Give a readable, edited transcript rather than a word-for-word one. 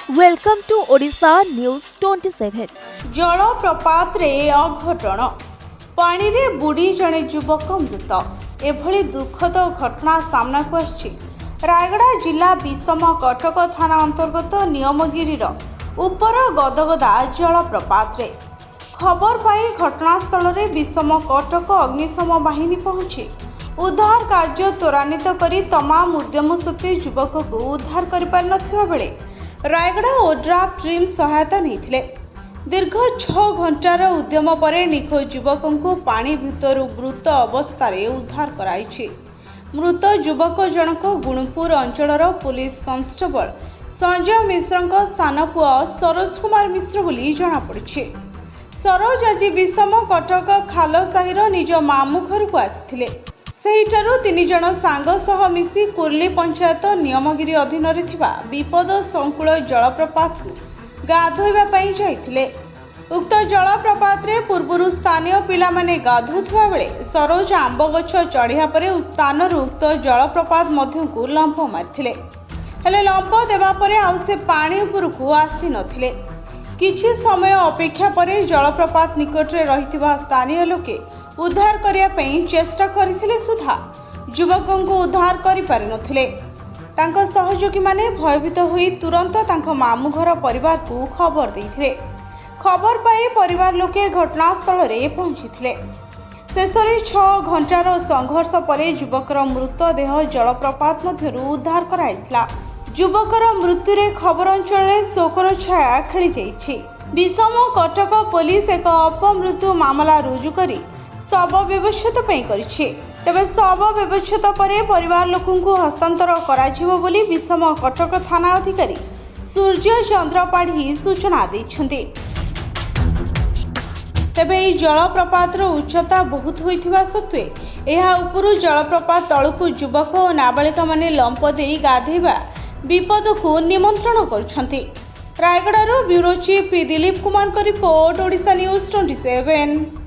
Welcome to Odisha News 27. जलप्रपात रे अघटन पानी रे बुड़ी जड़े युवक मृत एभली दुखद घटना सामना को आछि। रायगड़ा जिला विषम कटक थाना अंतर्गत नियमगिरी उपर गदगदा जलप्रपात रे खबर पाई घटनास्थल रे विषम कटक अग्निशम बाहिनी पहुंची उद्धार कार्य त्वरान्वित करी तमाम उद्यम सत्वे युवक को उद्धार कर पारि नथिबा बेले रायगड़ा ओड्राफ टीम सहायता नहीं। दीर्घ 6 घंटार उद्यम पर निखोज युवक को पानी भितर मृत अवस्था उद्धार कराई। मृत युवक जनक गुणपुर अंचलर पुलिस कांस्टेबल संजय मिश्र स्थान पुआ सरोज कुमार मिश्र बोली जमापड़ी। सरोज आज विषम कटक खाल साहिर निज मामू घर को आसिथिले। सेहिठारु 3 जण सांग सह मिसी कुर्ली पंचायत नियमगिरी अधीन विपद संकुल जलप्रपात को गाधोइबा पई जाइथिले। उक्त जलप्रपात रे पूर्वरु स्थानीय पिला माने गाधोथुवा बेले सरोज आंब गछ चढ़िया परे स्थानरु उक्त जलप्रपात मध्य को लंप मारिथिले। हेले लंप देबा परे आउ से पानी उपरकू आसी नथिले। किछि समय अपेक्षा परे जलप्रपात निकट रे रहिथिबा स्थानीय लोके उद्धार करिया पई चेष्टा करिथिले सुधा युवकों को उद्धार करि पारि नथिले। तांको सहयोगी माने भयभीत होई तुरंत तांको मामू घर परिवार को खबर दैथिले। खबर पाई परिवार लोके घटनास्थल रे पहुंचीथिले। शेषरे 6 घंटार संघर्ष परे युवकर मृतदेह जलप्रपात मध्यरु उद्धार कराइथिला। युवकर मृत्यु रे खबर अंचल रे शोकर छाया खेली जाइछि। विषम कटक पुलिस एक अपमृत्यु मामला रुजु करी शव व्यवस्थित करिछि। तेबे शव व्यवस्थित परे परिवार लोकों को हस्तांतर कराजिवो बोली विषम कटक थाना अधिकारी सूर्य चंद्र पाढ़ी सूचना दैछन्ति। तेबे এই जलप्रपातर उच्चता बहुत होइथिबा सत्वे एहा उपरु जलप्रपात तळकु युवक और नाबालिका माने लंप देई गाधेबा विपद को निमंत्रण करछन्ति। रायगड़ारो ब्यूरो चीफ दिलीप कुमार को रिपोर्ट ओडिशा न्यूज 27।